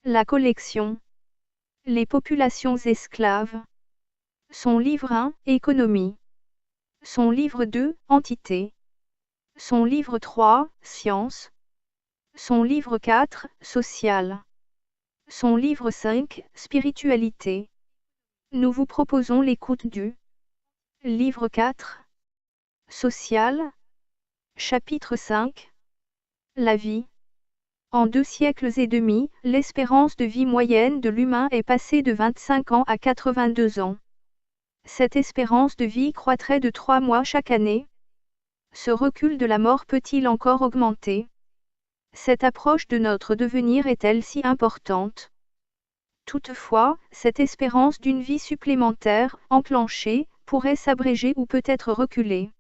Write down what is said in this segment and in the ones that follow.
La collection. Les populations esclaves. Son livre 1, Économie. Son livre 2, Entité. Son livre 3, Sciences. Son livre 4, Social. Son livre 5, Spiritualité. Nous vous proposons l'écoute du livre 4, Social. Chapitre 5. La vie. En 2 siècles et demi, l'espérance de vie moyenne de l'humain est passée de 25 ans à 82 ans. Cette espérance de vie croîtrait de 3 mois chaque année. Ce recul de la mort peut-il encore augmenter? Cette approche de notre devenir est-elle si importante? Toutefois, cette espérance d'une vie supplémentaire, enclenchée, pourrait s'abréger ou peut-être reculer.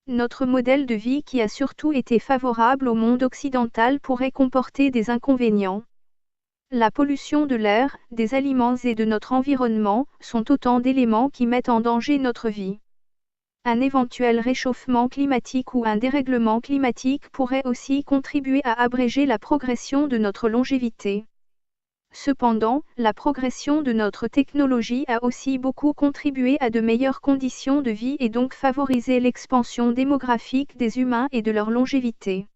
Notre modèle de vie qui a surtout été favorable au monde occidental pourrait comporter des inconvénients. La pollution de l'air, des aliments et de notre environnement sont autant d'éléments qui mettent en danger notre vie. Un éventuel réchauffement climatique ou un dérèglement climatique pourrait aussi contribuer à abréger la progression de notre longévité. Cependant, la progression de notre technologie a aussi beaucoup contribué à de meilleures conditions de vie et donc favorisé l'expansion démographique des humains et de leur longévité.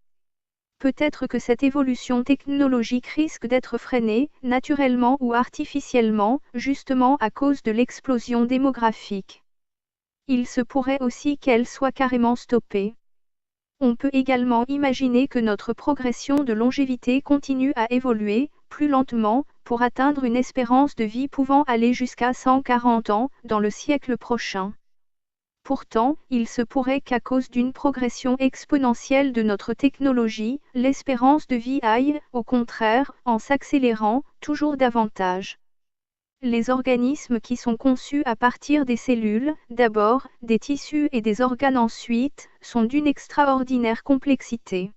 Peut-être que cette évolution technologique risque d'être freinée, naturellement ou artificiellement, justement à cause de l'explosion démographique. Il se pourrait aussi qu'elle soit carrément stoppée. On peut également imaginer que notre progression de longévité continue à évoluer, plus lentement, pour atteindre une espérance de vie pouvant aller jusqu'à 140 ans, dans le siècle prochain. Pourtant, il se pourrait qu'à cause d'une progression exponentielle de notre technologie, l'espérance de vie aille, au contraire, en s'accélérant, toujours davantage. Les organismes qui sont conçus à partir des cellules, d'abord, des tissus et des organes ensuite, sont d'une extraordinaire complexité.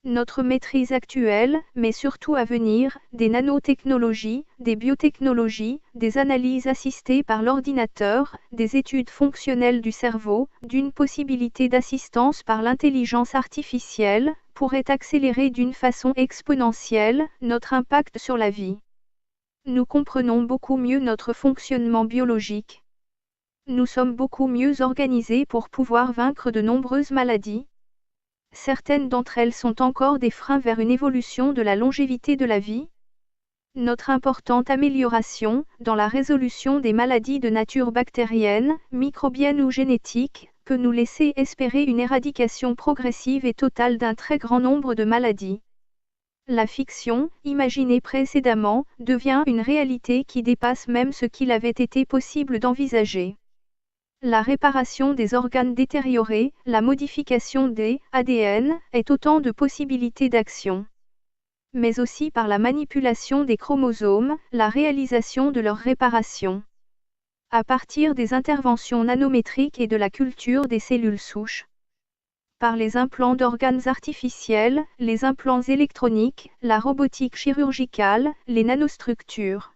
Notre maîtrise actuelle, mais surtout à venir, des nanotechnologies, des biotechnologies, des analyses assistées par l'ordinateur, des études fonctionnelles du cerveau, d'une possibilité d'assistance par l'intelligence artificielle, pourrait accélérer d'une façon exponentielle notre impact sur la vie. Nous comprenons beaucoup mieux notre fonctionnement biologique. Nous sommes beaucoup mieux organisés pour pouvoir vaincre de nombreuses maladies. Certaines d'entre elles sont encore des freins vers une évolution de la longévité de la vie. Notre importante amélioration, dans la résolution des maladies de nature bactérienne, microbienne ou génétique, peut nous laisser espérer une éradication progressive et totale d'un très grand nombre de maladies. La fiction, imaginée précédemment, devient une réalité qui dépasse même ce qu'il avait été possible d'envisager. La réparation des organes détériorés, la modification des ADN, est autant de possibilités d'action. Mais aussi par la manipulation des chromosomes, la réalisation de leur réparation. À partir des interventions nanométriques et de la culture des cellules souches. Par les implants d'organes artificiels, les implants électroniques, la robotique chirurgicale, les nanostructures.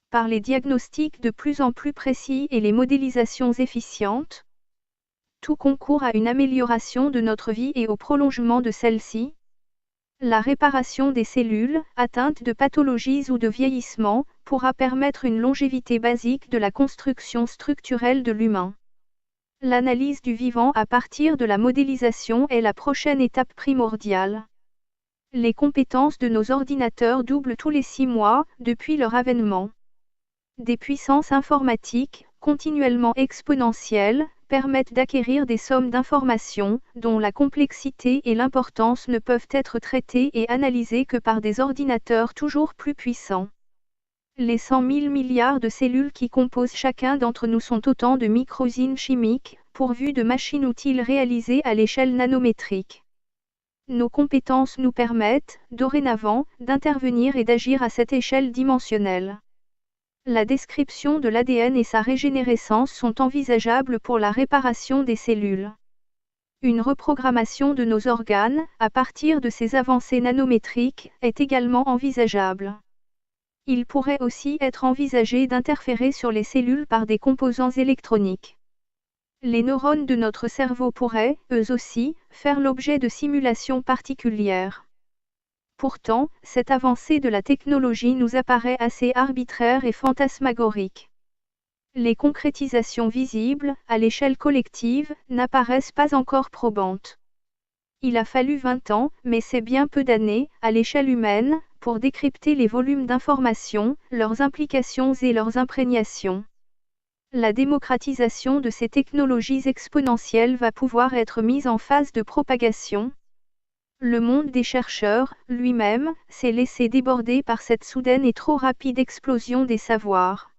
Par les diagnostics de plus en plus précis et les modélisations efficientes. Tout concourt à une amélioration de notre vie et au prolongement de celle-ci. La réparation des cellules, atteintes de pathologies ou de vieillissement, pourra permettre une longévité basique de la construction structurelle de l'humain. L'analyse du vivant à partir de la modélisation est la prochaine étape primordiale. Les compétences de nos ordinateurs doublent tous les 6 mois, depuis leur avènement. Des puissances informatiques, continuellement exponentielles, permettent d'acquérir des sommes d'informations, dont la complexité et l'importance ne peuvent être traitées et analysées que par des ordinateurs toujours plus puissants. Les 100 000 milliards de cellules qui composent chacun d'entre nous sont autant de micro-usines chimiques, pourvues de machines-outils réalisées à l'échelle nanométrique. Nos compétences nous permettent, dorénavant, d'intervenir et d'agir à cette échelle dimensionnelle. La description de l'ADN et sa régénérescence sont envisageables pour la réparation des cellules. Une reprogrammation de nos organes, à partir de ces avancées nanométriques, est également envisageable. Il pourrait aussi être envisagé d'interférer sur les cellules par des composants électroniques. Les neurones de notre cerveau pourraient, eux aussi, faire l'objet de simulations particulières. Pourtant, cette avancée de la technologie nous apparaît assez arbitraire et fantasmagorique. Les concrétisations visibles, à l'échelle collective, n'apparaissent pas encore probantes. Il a fallu 20 ans, mais c'est bien peu d'années, à l'échelle humaine, pour décrypter les volumes d'informations, leurs implications et leurs imprégnations. La démocratisation de ces technologies exponentielles va pouvoir être mise en phase de propagation. Le monde des chercheurs, lui-même, s'est laissé déborder par cette soudaine et trop rapide explosion des savoirs.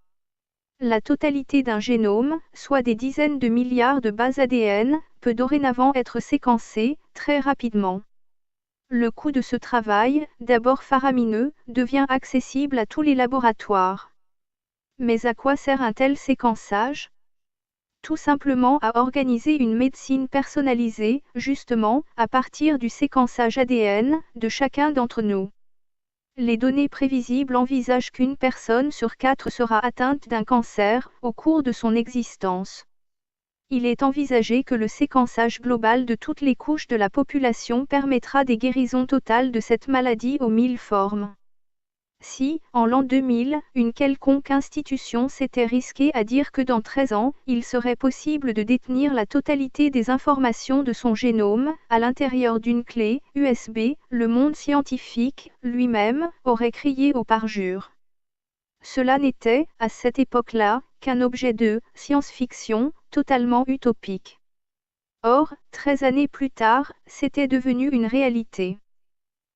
La totalité d'un génome, soit des dizaines de milliards de bases ADN, peut dorénavant être séquencée, très rapidement. Le coût de ce travail, d'abord faramineux, devient accessible à tous les laboratoires. Mais à quoi sert un tel séquençage ? Tout simplement à organiser une médecine personnalisée, justement, à partir du séquençage ADN de chacun d'entre nous. Les données prévisibles envisagent qu'une personne sur 4 sera atteinte d'un cancer au cours de son existence. Il est envisagé que le séquençage global de toutes les couches de la population permettra des guérisons totales de cette maladie aux 1000 formes. Si, en l'an 2000, une quelconque institution s'était risquée à dire que dans 13 ans, il serait possible de détenir la totalité des informations de son génome, à l'intérieur d'une clé USB, le monde scientifique, lui-même, aurait crié au parjure. Cela n'était, à cette époque-là, qu'un objet de science-fiction, totalement utopique. Or, 13 années plus tard, c'était devenu une réalité.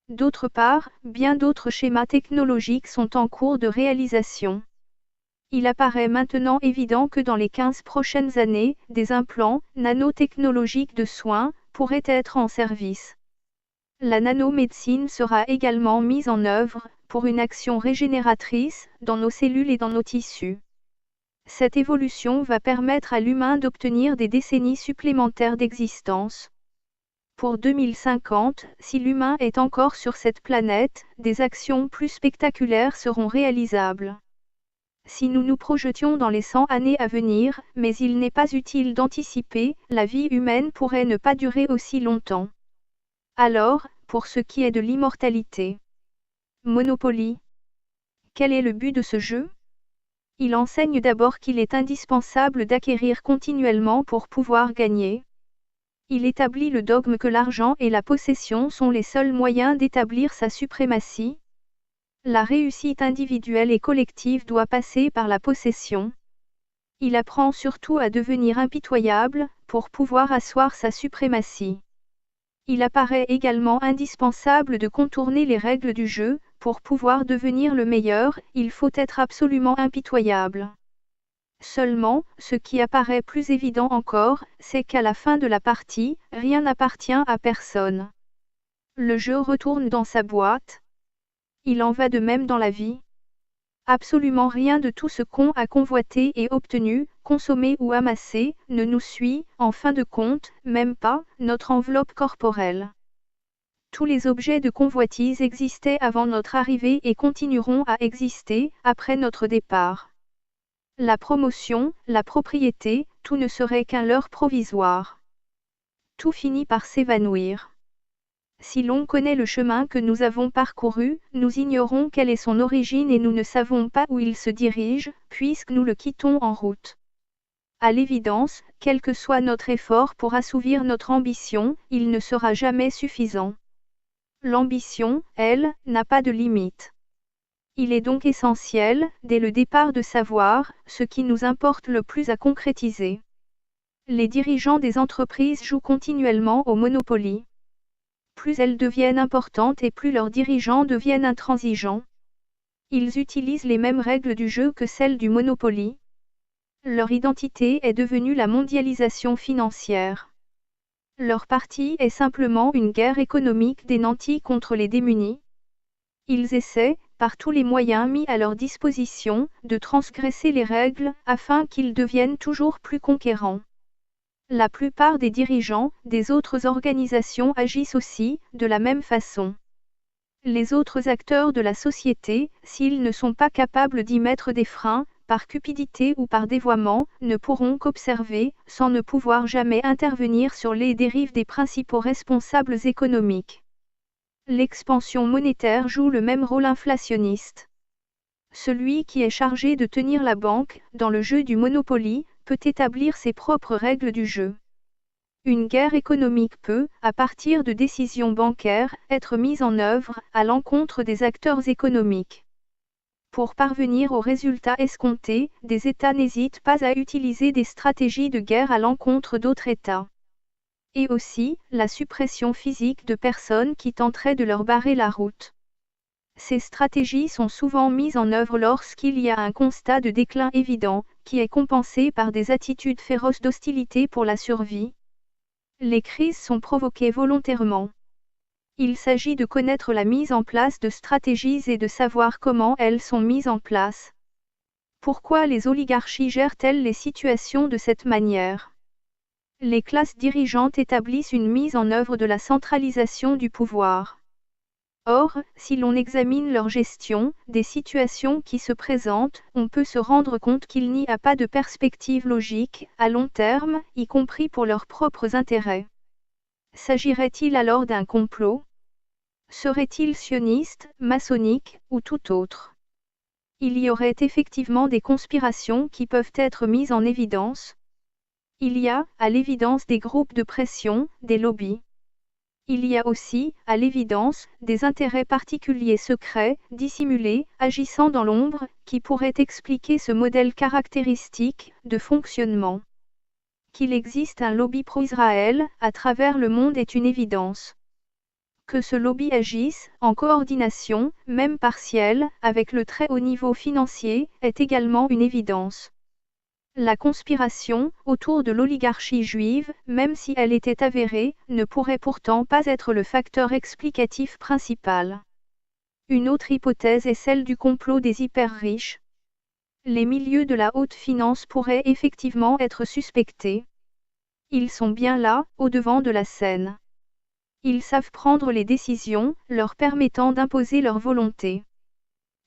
D'autre part, bien d'autres schémas technologiques sont en cours de réalisation. Il apparaît maintenant évident que dans les 15 prochaines années, des implants nanotechnologiques de soins pourraient être en service. La nanomédecine sera également mise en œuvre, pour une action régénératrice, dans nos cellules et dans nos tissus. Cette évolution va permettre à l'humain d'obtenir des décennies supplémentaires d'existence. Pour 2050, si l'humain est encore sur cette planète, des actions plus spectaculaires seront réalisables. Si nous nous projetions dans les 100 années à venir, mais il n'est pas utile d'anticiper, la vie humaine pourrait ne pas durer aussi longtemps. Alors, pour ce qui est de l'immortalité. Monopoly. Quel est le but de ce jeu ? Il enseigne d'abord qu'il est indispensable d'acquérir continuellement pour pouvoir gagner. Il établit le dogme que l'argent et la possession sont les seuls moyens d'établir sa suprématie. La réussite individuelle et collective doit passer par la possession. Il apprend surtout à devenir impitoyable, pour pouvoir asseoir sa suprématie. Il apparaît également indispensable de contourner les règles du jeu, pour pouvoir devenir le meilleur, il faut être absolument impitoyable. Seulement, ce qui apparaît plus évident encore, c'est qu'à la fin de la partie, rien n'appartient à personne. Le jeu retourne dans sa boîte. Il en va de même dans la vie. Absolument rien de tout ce qu'on a convoité et obtenu, consommé ou amassé, ne nous suit, en fin de compte, même pas, notre enveloppe corporelle. Tous les objets de convoitise existaient avant notre arrivée et continueront à exister, après notre départ. La promotion, la propriété, tout ne serait qu'un leurre provisoire. Tout finit par s'évanouir. Si l'on connaît le chemin que nous avons parcouru, nous ignorons quelle est son origine et nous ne savons pas où il se dirige, puisque nous le quittons en route. À l'évidence, quel que soit notre effort pour assouvir notre ambition, il ne sera jamais suffisant. L'ambition, elle, n'a pas de limite. Il est donc essentiel, dès le départ, de savoir ce qui nous importe le plus à concrétiser. Les dirigeants des entreprises jouent continuellement au Monopoly. Plus elles deviennent importantes et plus leurs dirigeants deviennent intransigeants. Ils utilisent les mêmes règles du jeu que celles du Monopoly. Leur identité est devenue la mondialisation financière. Leur parti est simplement une guerre économique des nantis contre les démunis. Ils essaient, par tous les moyens mis à leur disposition, de transgresser les règles, afin qu'ils deviennent toujours plus conquérants. La plupart des dirigeants des autres organisations agissent aussi, de la même façon. Les autres acteurs de la société, s'ils ne sont pas capables d'y mettre des freins, par cupidité ou par dévoiement, ne pourront qu'observer, sans ne pouvoir jamais intervenir sur les dérives des principaux responsables économiques. L'expansion monétaire joue le même rôle inflationniste. Celui qui est chargé de tenir la banque, dans le jeu du Monopoly, peut établir ses propres règles du jeu. Une guerre économique peut, à partir de décisions bancaires, être mise en œuvre à l'encontre des acteurs économiques. Pour parvenir aux résultats escomptés, des États n'hésitent pas à utiliser des stratégies de guerre à l'encontre d'autres États. Et aussi, la suppression physique de personnes qui tenteraient de leur barrer la route. Ces stratégies sont souvent mises en œuvre lorsqu'il y a un constat de déclin évident, qui est compensé par des attitudes féroces d'hostilité pour la survie. Les crises sont provoquées volontairement. Il s'agit de connaître la mise en place de stratégies et de savoir comment elles sont mises en place. Pourquoi les oligarchies gèrent-elles les situations de cette manière? Les classes dirigeantes établissent une mise en œuvre de la centralisation du pouvoir. Or, si l'on examine leur gestion, des situations qui se présentent, on peut se rendre compte qu'il n'y a pas de perspective logique, à long terme, y compris pour leurs propres intérêts. S'agirait-il alors d'un complot? Serait-il sioniste, maçonnique, ou tout autre? Il y aurait effectivement des conspirations qui peuvent être mises en évidence. Il y a, à l'évidence, des groupes de pression, des lobbies. Il y a aussi, à l'évidence, des intérêts particuliers secrets, dissimulés, agissant dans l'ombre, qui pourraient expliquer ce modèle caractéristique de fonctionnement. Qu'il existe un lobby pro-Israël à travers le monde est une évidence. Que ce lobby agisse, en coordination, même partielle, avec le très haut niveau financier, est également une évidence. La conspiration autour de l'oligarchie juive, même si elle était avérée, ne pourrait pourtant pas être le facteur explicatif principal. Une autre hypothèse est celle du complot des hyper-riches. Les milieux de la haute finance pourraient effectivement être suspectés. Ils sont bien là, au devant de la scène. Ils savent prendre les décisions, leur permettant d'imposer leur volonté.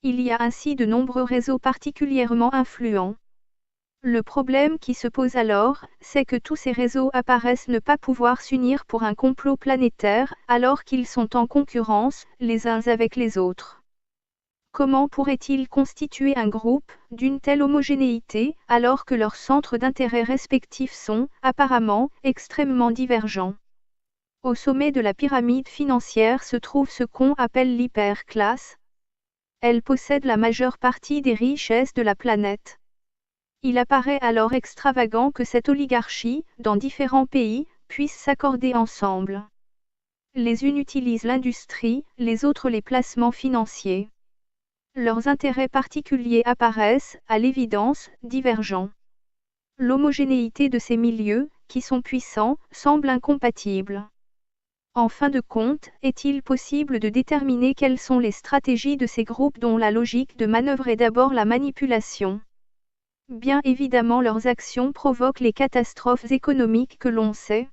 Il y a ainsi de nombreux réseaux particulièrement influents. Le problème qui se pose alors, c'est que tous ces réseaux apparaissent ne pas pouvoir s'unir pour un complot planétaire, alors qu'ils sont en concurrence, les uns avec les autres. Comment pourraient-ils constituer un groupe, d'une telle homogénéité, alors que leurs centres d'intérêt respectifs sont, apparemment, extrêmement divergents? Au sommet de la pyramide financière se trouve ce qu'on appelle l'hyperclasse. Elle possède la majeure partie des richesses de la planète. Il apparaît alors extravagant que cette oligarchie, dans différents pays, puisse s'accorder ensemble. Les unes utilisent l'industrie, les autres les placements financiers. Leurs intérêts particuliers apparaissent, à l'évidence, divergents. L'homogénéité de ces milieux, qui sont puissants, semble incompatible. En fin de compte, est-il possible de déterminer quelles sont les stratégies de ces groupes dont la logique de manœuvre est d'abord la manipulation? Bien évidemment, leurs actions provoquent les catastrophes économiques que l'on sait.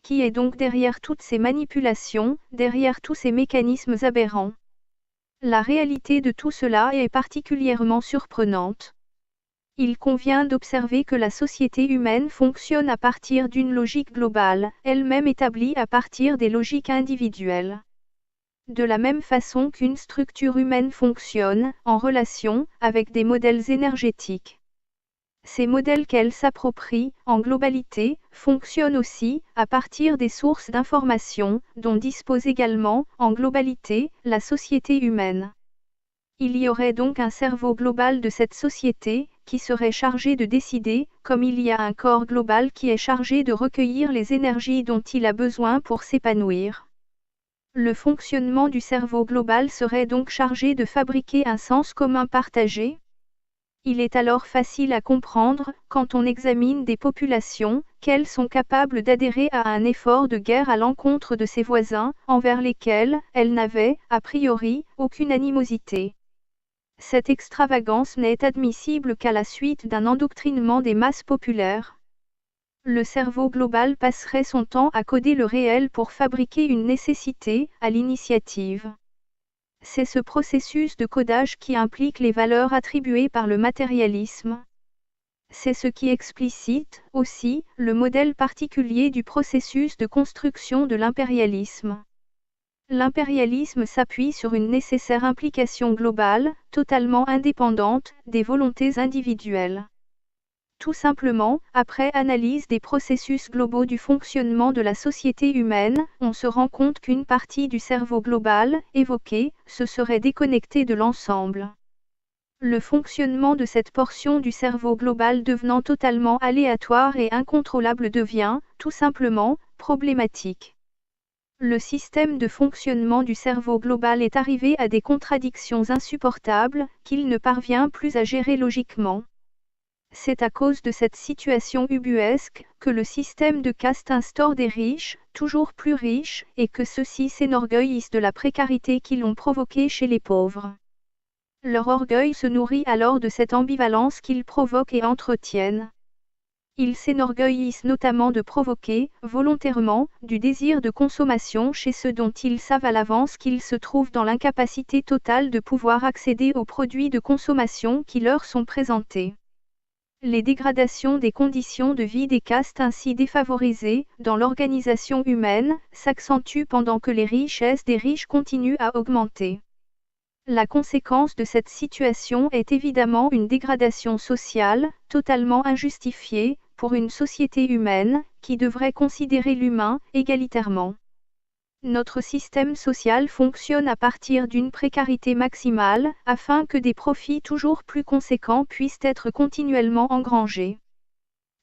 Qui est donc derrière toutes ces manipulations, derrière tous ces mécanismes aberrants? La réalité de tout cela est particulièrement surprenante. Il convient d'observer que la société humaine fonctionne à partir d'une logique globale, elle-même établie à partir des logiques individuelles. De la même façon qu'une structure humaine fonctionne, en relation, avec des modèles énergétiques. Ces modèles qu'elle s'approprie, en globalité, fonctionnent aussi, à partir des sources d'information, dont dispose également, en globalité, la société humaine. Il y aurait donc un cerveau global de cette société, qui serait chargé de décider, comme il y a un corps global qui est chargé de recueillir les énergies dont il a besoin pour s'épanouir. Le fonctionnement du cerveau global serait donc chargé de fabriquer un sens commun partagé. Il est alors facile à comprendre, quand on examine des populations, qu'elles sont capables d'adhérer à un effort de guerre à l'encontre de ses voisins, envers lesquels elles n'avaient, a priori, aucune animosité. Cette extravagance n'est admissible qu'à la suite d'un endoctrinement des masses populaires. Le cerveau global passerait son temps à coder le réel pour fabriquer une nécessité, à l'initiative. C'est ce processus de codage qui implique les valeurs attribuées par le matérialisme. C'est ce qui explicite, aussi, le modèle particulier du processus de construction de l'impérialisme. L'impérialisme s'appuie sur une nécessaire implication globale, totalement indépendante des volontés individuelles. Tout simplement, après analyse des processus globaux du fonctionnement de la société humaine, on se rend compte qu'une partie du cerveau global, évoquée, se serait déconnectée de l'ensemble. Le fonctionnement de cette portion du cerveau global devenant totalement aléatoire et incontrôlable devient, tout simplement, problématique. Le système de fonctionnement du cerveau global est arrivé à des contradictions insupportables, qu'il ne parvient plus à gérer logiquement. C'est à cause de cette situation ubuesque que le système de caste instaure des riches, toujours plus riches, et que ceux-ci s'enorgueillissent de la précarité qu'ils ont provoquée chez les pauvres. Leur orgueil se nourrit alors de cette ambivalence qu'ils provoquent et entretiennent. Ils s'enorgueillissent notamment de provoquer, volontairement, du désir de consommation chez ceux dont ils savent à l'avance qu'ils se trouvent dans l'incapacité totale de pouvoir accéder aux produits de consommation qui leur sont présentés. Les dégradations des conditions de vie des castes ainsi défavorisées dans l'organisation humaine s'accentuent pendant que les richesses des riches continuent à augmenter. La conséquence de cette situation est évidemment une dégradation sociale, totalement injustifiée, pour une société humaine, qui devrait considérer l'humain égalitairement. Notre système social fonctionne à partir d'une précarité maximale, afin que des profits toujours plus conséquents puissent être continuellement engrangés.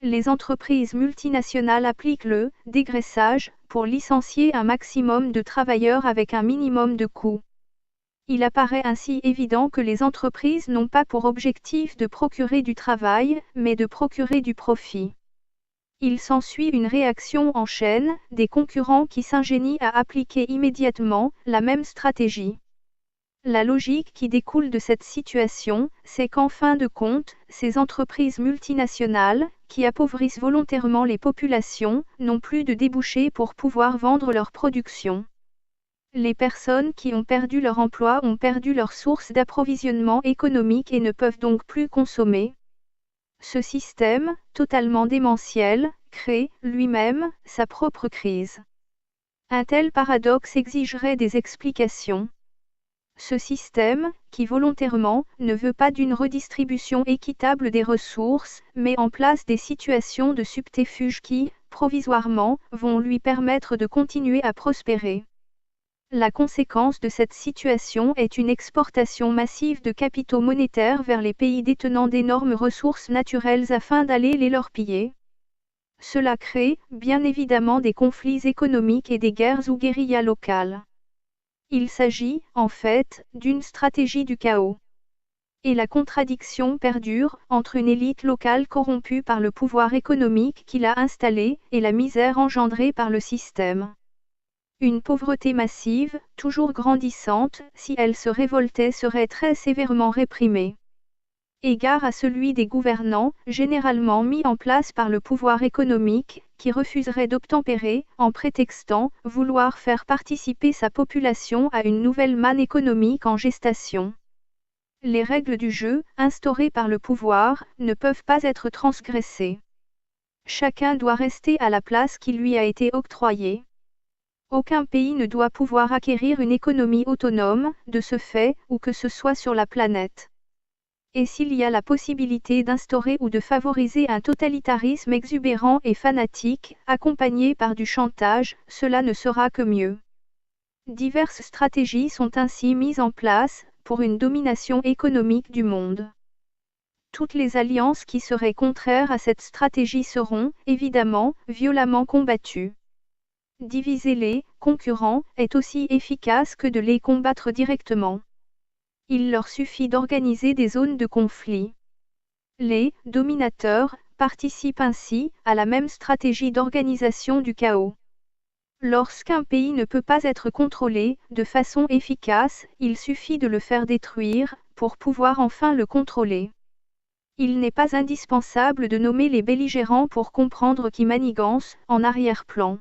Les entreprises multinationales appliquent le dégraissage pour licencier un maximum de travailleurs avec un minimum de coûts. Il apparaît ainsi évident que les entreprises n'ont pas pour objectif de procurer du travail, mais de procurer du profit. Il s'ensuit une réaction en chaîne, des concurrents qui s'ingénient à appliquer immédiatement la même stratégie. La logique qui découle de cette situation, c'est qu'en fin de compte, ces entreprises multinationales, qui appauvrissent volontairement les populations, n'ont plus de débouchés pour pouvoir vendre leur production. Les personnes qui ont perdu leur emploi ont perdu leur source d'approvisionnement économique et ne peuvent donc plus consommer. Ce système, totalement démentiel, crée, lui-même, sa propre crise. Un tel paradoxe exigerait des explications. Ce système, qui volontairement, ne veut pas d'une redistribution équitable des ressources, met en place des situations de subterfuge qui, provisoirement, vont lui permettre de continuer à prospérer. La conséquence de cette situation est une exportation massive de capitaux monétaires vers les pays détenant d'énormes ressources naturelles afin d'aller les leur piller. Cela crée, bien évidemment, des conflits économiques et des guerres ou guérillas locales. Il s'agit, en fait, d'une stratégie du chaos. Et la contradiction perdure entre une élite locale corrompue par le pouvoir économique qui l'a installée et la misère engendrée par le système. Une pauvreté massive, toujours grandissante, si elle se révoltait serait très sévèrement réprimée. Égard à celui des gouvernants, généralement mis en place par le pouvoir économique, qui refuserait d'obtempérer, en prétextant vouloir faire participer sa population à une nouvelle manne économique en gestation. Les règles du jeu, instaurées par le pouvoir, ne peuvent pas être transgressées. Chacun doit rester à la place qui lui a été octroyée. Aucun pays ne doit pouvoir acquérir une économie autonome, de ce fait, où que ce soit sur la planète. Et s'il y a la possibilité d'instaurer ou de favoriser un totalitarisme exubérant et fanatique, accompagné par du chantage, cela ne sera que mieux. Diverses stratégies sont ainsi mises en place, pour une domination économique du monde. Toutes les alliances qui seraient contraires à cette stratégie seront, évidemment, violemment combattues. Diviser les concurrents est aussi efficace que de les combattre directement. Il leur suffit d'organiser des zones de conflit. Les dominateurs participent ainsi à la même stratégie d'organisation du chaos. Lorsqu'un pays ne peut pas être contrôlé de façon efficace, il suffit de le faire détruire pour pouvoir enfin le contrôler. Il n'est pas indispensable de nommer les belligérants pour comprendre qui manigance en arrière-plan.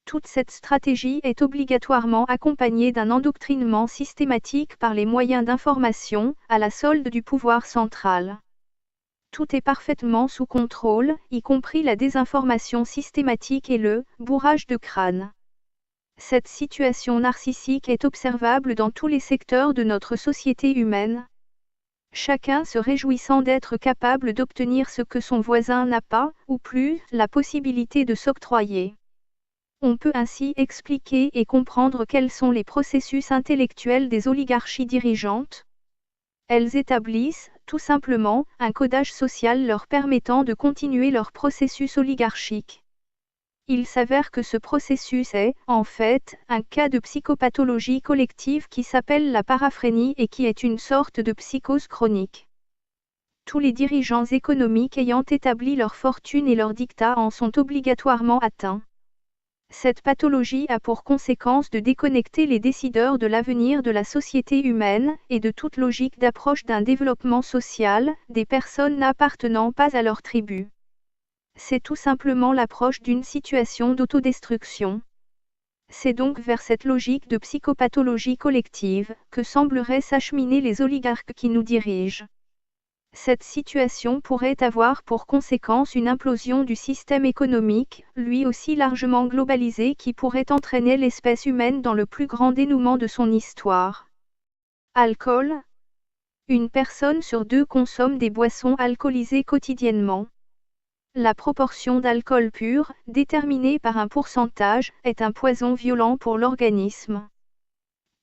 Toute cette stratégie est obligatoirement accompagnée d'un endoctrinement systématique par les moyens d'information, à la solde du pouvoir central. Tout est parfaitement sous contrôle, y compris la désinformation systématique et le bourrage de crâne. Cette situation narcissique est observable dans tous les secteurs de notre société humaine. Chacun se réjouissant d'être capable d'obtenir ce que son voisin n'a pas, ou plus, la possibilité de s'octroyer. On peut ainsi expliquer et comprendre quels sont les processus intellectuels des oligarchies dirigeantes. Elles établissent, tout simplement, un codage social leur permettant de continuer leur processus oligarchique. Il s'avère que ce processus est, en fait, un cas de psychopathologie collective qui s'appelle la paraphrénie et qui est une sorte de psychose chronique. Tous les dirigeants économiques ayant établi leur fortune et leurs dictats en sont obligatoirement atteints. Cette pathologie a pour conséquence de déconnecter les décideurs de l'avenir de la société humaine, et de toute logique d'approche d'un développement social, des personnes n'appartenant pas à leur tribu. C'est tout simplement l'approche d'une situation d'autodestruction. C'est donc vers cette logique de psychopathologie collective, que sembleraient s'acheminer les oligarques qui nous dirigent. Cette situation pourrait avoir pour conséquence une implosion du système économique, lui aussi largement globalisé, qui pourrait entraîner l'espèce humaine dans le plus grand dénouement de son histoire. Alcool. Une personne sur 2 consomme des boissons alcoolisées quotidiennement. La proportion d'alcool pur, déterminée par un pourcentage, est un poison violent pour l'organisme.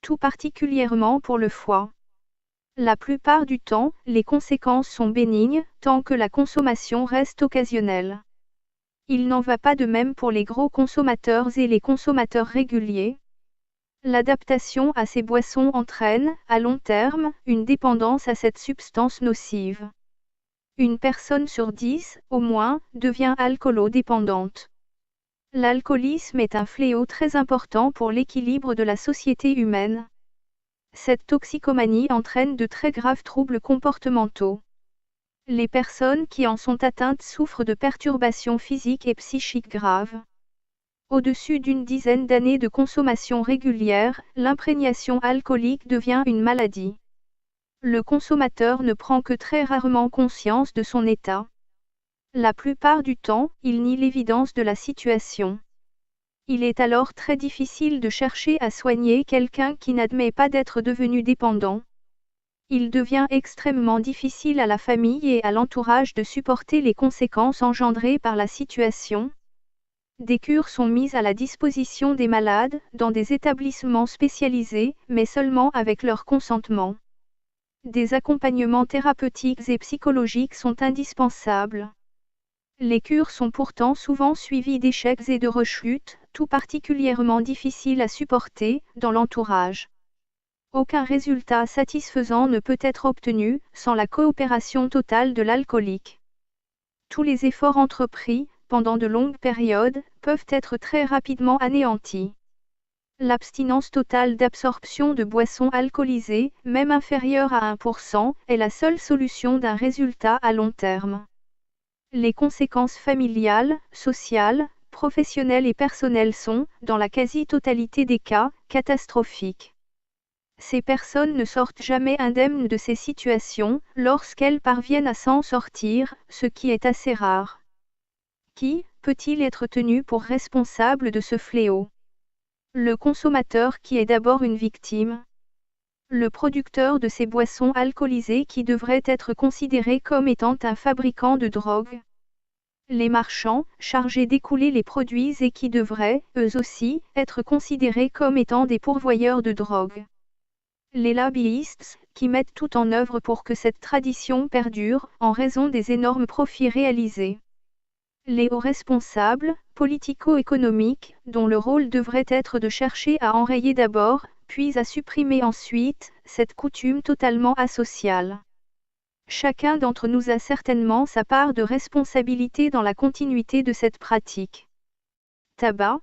Tout particulièrement pour le foie. La plupart du temps, les conséquences sont bénignes, tant que la consommation reste occasionnelle. Il n'en va pas de même pour les gros consommateurs et les consommateurs réguliers. L'adaptation à ces boissons entraîne, à long terme, une dépendance à cette substance nocive. Une personne sur 10, au moins, devient alcoolodépendante. L'alcoolisme est un fléau très important pour l'équilibre de la société humaine. Cette toxicomanie entraîne de très graves troubles comportementaux. Les personnes qui en sont atteintes souffrent de perturbations physiques et psychiques graves. Au-dessus d'une dizaine d'années de consommation régulière, l'imprégnation alcoolique devient une maladie. Le consommateur ne prend que très rarement conscience de son état. La plupart du temps, il nie l'évidence de la situation. Il est alors très difficile de chercher à soigner quelqu'un qui n'admet pas d'être devenu dépendant. Il devient extrêmement difficile à la famille et à l'entourage de supporter les conséquences engendrées par la situation. Des cures sont mises à la disposition des malades, dans des établissements spécialisés, mais seulement avec leur consentement. Des accompagnements thérapeutiques et psychologiques sont indispensables. Les cures sont pourtant souvent suivies d'échecs et de rechutes, tout particulièrement difficiles à supporter, dans l'entourage. Aucun résultat satisfaisant ne peut être obtenu, sans la coopération totale de l'alcoolique. Tous les efforts entrepris, pendant de longues périodes, peuvent être très rapidement anéantis. L'abstinence totale d'absorption de boissons alcoolisées, même inférieure à 1%, est la seule solution d'un résultat à long terme. Les conséquences familiales, sociales, professionnelles et personnelles sont, dans la quasi-totalité des cas, catastrophiques. Ces personnes ne sortent jamais indemnes de ces situations, lorsqu'elles parviennent à s'en sortir, ce qui est assez rare. Qui peut-il être tenu pour responsable de ce fléau ? Le consommateur qui est d'abord une victime. Le producteur de ces boissons alcoolisées qui devrait être considéré comme étant un fabricant de drogue. Les marchands, chargés d'écouler les produits et qui devraient, eux aussi, être considérés comme étant des pourvoyeurs de drogue. Les lobbyistes, qui mettent tout en œuvre pour que cette tradition perdure, en raison des énormes profits réalisés. Les hauts responsables, politico-économiques, dont le rôle devrait être de chercher à enrayer d'abord, puis à supprimer ensuite, cette coutume totalement asociale. Chacun d'entre nous a certainement sa part de responsabilité dans la continuité de cette pratique. Tabac.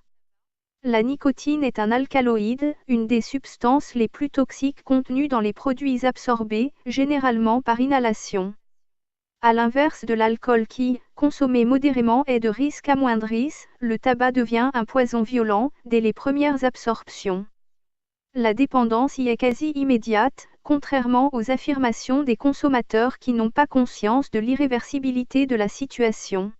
La nicotine est un alcaloïde, une des substances les plus toxiques contenues dans les produits absorbés, généralement par inhalation. À l'inverse de l'alcool qui, consommé modérément, est de risque amoindri, le tabac devient un poison violent, dès les premières absorptions. La dépendance y est quasi immédiate, contrairement aux affirmations des consommateurs qui n'ont pas conscience de l'irréversibilité de la situation.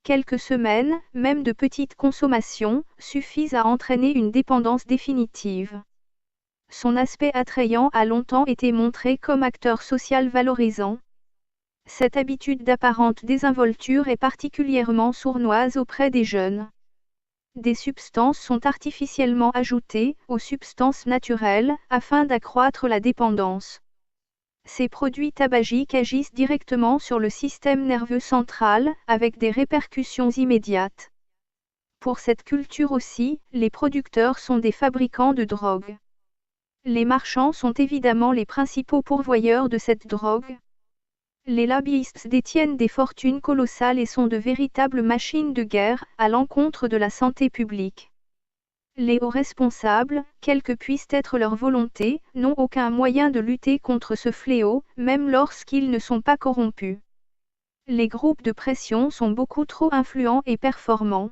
quelques semaines, même de petites consommations, suffisent à entraîner une dépendance définitive. Son aspect attrayant a longtemps été montré comme acteur social valorisant. Cette habitude d'apparente désinvolture est particulièrement sournoise auprès des jeunes. Des substances sont artificiellement ajoutées aux substances naturelles afin d'accroître la dépendance. Ces produits tabagiques agissent directement sur le système nerveux central, avec des répercussions immédiates. Pour cette culture aussi, les producteurs sont des fabricants de drogue. Les marchands sont évidemment les principaux pourvoyeurs de cette drogue. Les lobbyistes détiennent des fortunes colossales et sont de véritables machines de guerre à l'encontre de la santé publique. Les hauts responsables, quelle que puisse être leur volonté, n'ont aucun moyen de lutter contre ce fléau, même lorsqu'ils ne sont pas corrompus. Les groupes de pression sont beaucoup trop influents et performants.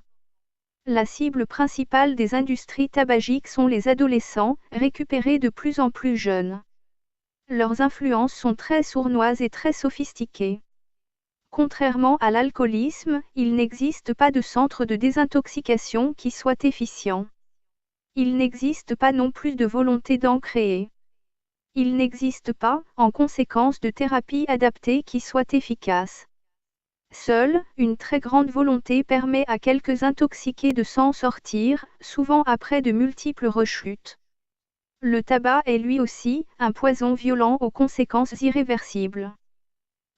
La cible principale des industries tabagiques sont les adolescents, récupérés de plus en plus jeunes. Leurs influences sont très sournoises et très sophistiquées. Contrairement à l'alcoolisme, il n'existe pas de centre de désintoxication qui soit efficient. Il n'existe pas non plus de volonté d'en créer. Il n'existe pas, en conséquence, de thérapie adaptée qui soit efficace. Seule, une très grande volonté permet à quelques intoxiqués de s'en sortir, souvent après de multiples rechutes. Le tabac est lui aussi un poison violent aux conséquences irréversibles.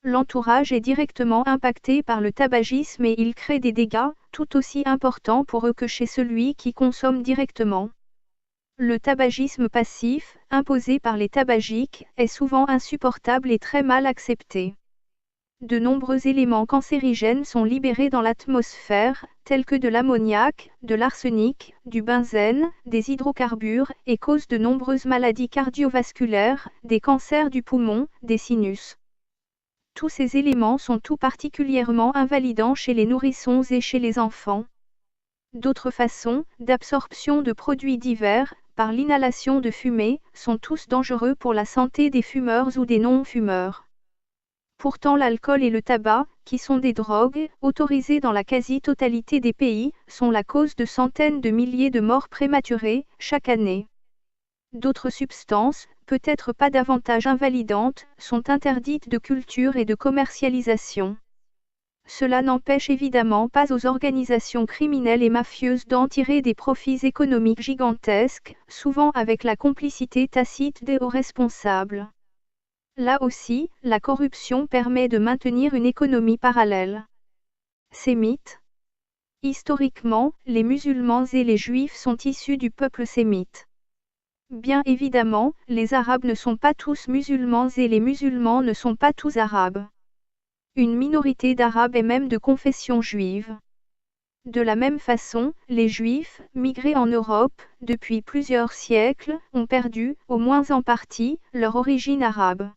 L'entourage est directement impacté par le tabagisme et il crée des dégâts, tout aussi importants pour eux que chez celui qui consomme directement. Le tabagisme passif, imposé par les tabagiques, est souvent insupportable et très mal accepté. De nombreux éléments cancérigènes sont libérés dans l'atmosphère, tels que de l'ammoniac, de l'arsenic, du benzène, des hydrocarbures, et causent de nombreuses maladies cardiovasculaires, des cancers du poumon, des sinus. Tous ces éléments sont tout particulièrement invalidants chez les nourrissons et chez les enfants. D'autres façons d'absorption de produits divers, par l'inhalation de fumée, sont tous dangereux pour la santé des fumeurs ou des non-fumeurs. Pourtant l'alcool et le tabac, qui sont des drogues, autorisées dans la quasi-totalité des pays, sont la cause de centaines de milliers de morts prématurées, chaque année. D'autres substances, peut-être pas davantage invalidantes, sont interdites de culture et de commercialisation. Cela n'empêche évidemment pas aux organisations criminelles et mafieuses d'en tirer des profits économiques gigantesques, souvent avec la complicité tacite des hauts responsables. Là aussi, la corruption permet de maintenir une économie parallèle. Sémites. Historiquement, les musulmans et les juifs sont issus du peuple sémite. Bien évidemment, les Arabes ne sont pas tous musulmans et les musulmans ne sont pas tous arabes. Une minorité d'Arabes est même de confession juive. De la même façon, les Juifs, migrés en Europe, depuis plusieurs siècles, ont perdu, au moins en partie, leur origine arabe.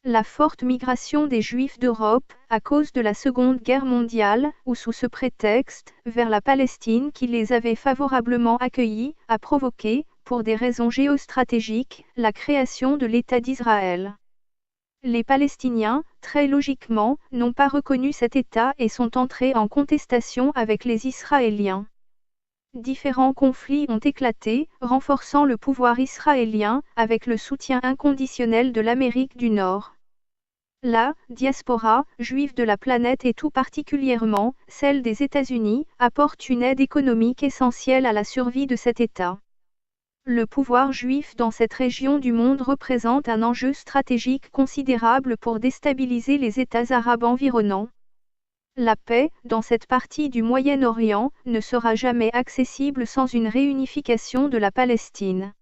La forte migration des Juifs d'Europe, à cause de la Seconde Guerre mondiale, ou sous ce prétexte, vers la Palestine qui les avait favorablement accueillis, a provoqué, pour des raisons géostratégiques, la création de l'État d'Israël. Les Palestiniens, très logiquement, n'ont pas reconnu cet État et sont entrés en contestation avec les Israéliens. Différents conflits ont éclaté, renforçant le pouvoir israélien, avec le soutien inconditionnel de l'Amérique du Nord. La diaspora juive de la planète et tout particulièrement celle des États-Unis apporte une aide économique essentielle à la survie de cet État. Le pouvoir juif dans cette région du monde représente un enjeu stratégique considérable pour déstabiliser les États arabes environnants. La paix, dans cette partie du Moyen-Orient, ne sera jamais accessible sans une réunification de la Palestine.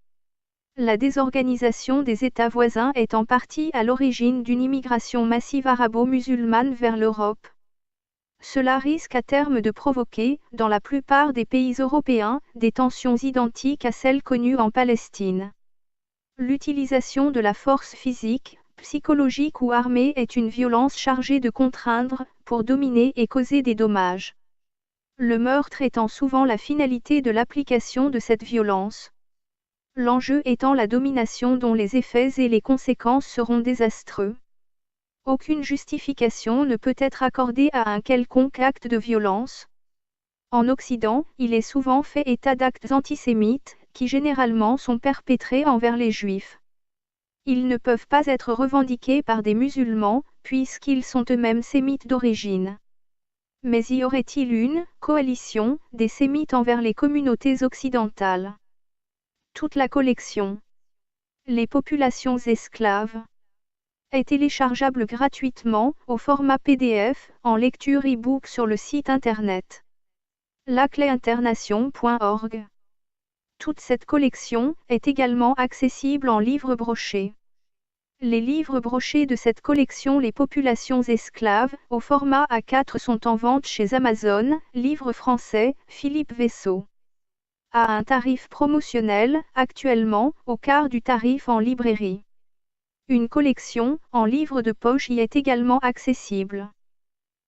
La désorganisation des États voisins est en partie à l'origine d'une immigration massive arabo-musulmane vers l'Europe. Cela risque à terme de provoquer, dans la plupart des pays européens, des tensions identiques à celles connues en Palestine. L'utilisation de la force physique, psychologique ou armée est une violence chargée de contraindre, pour dominer et causer des dommages. Le meurtre étant souvent la finalité de l'application de cette violence. L'enjeu étant la domination dont les effets et les conséquences seront désastreux. Aucune justification ne peut être accordée à un quelconque acte de violence. En Occident, il est souvent fait état d'actes antisémites, qui généralement sont perpétrés envers les Juifs. Ils ne peuvent pas être revendiqués par des musulmans, puisqu'ils sont eux-mêmes sémites d'origine. Mais y aurait-il une coalition des sémites envers les communautés occidentales? Toute la collection Les populations esclaves est téléchargeable gratuitement, au format PDF, en lecture e-book sur le site internet lacléinternation.org. Toute cette collection est également accessible en livre broché. Les livres brochés de cette collection Les populations esclaves, au format A4 sont en vente chez Amazon, livre français, Philippe Vaisseau. À un tarif promotionnel, actuellement, au quart du tarif en librairie. Une collection, en livre de poche y est également accessible.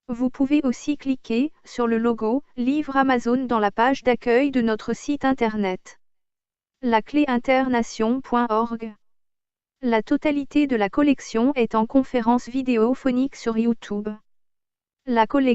Vous pouvez aussi cliquer sur le logo « Livre Amazon » dans la page d'accueil de notre site internet. lacléinternation.org. La totalité de la collection est en conférence vidéophonique sur YouTube. La collection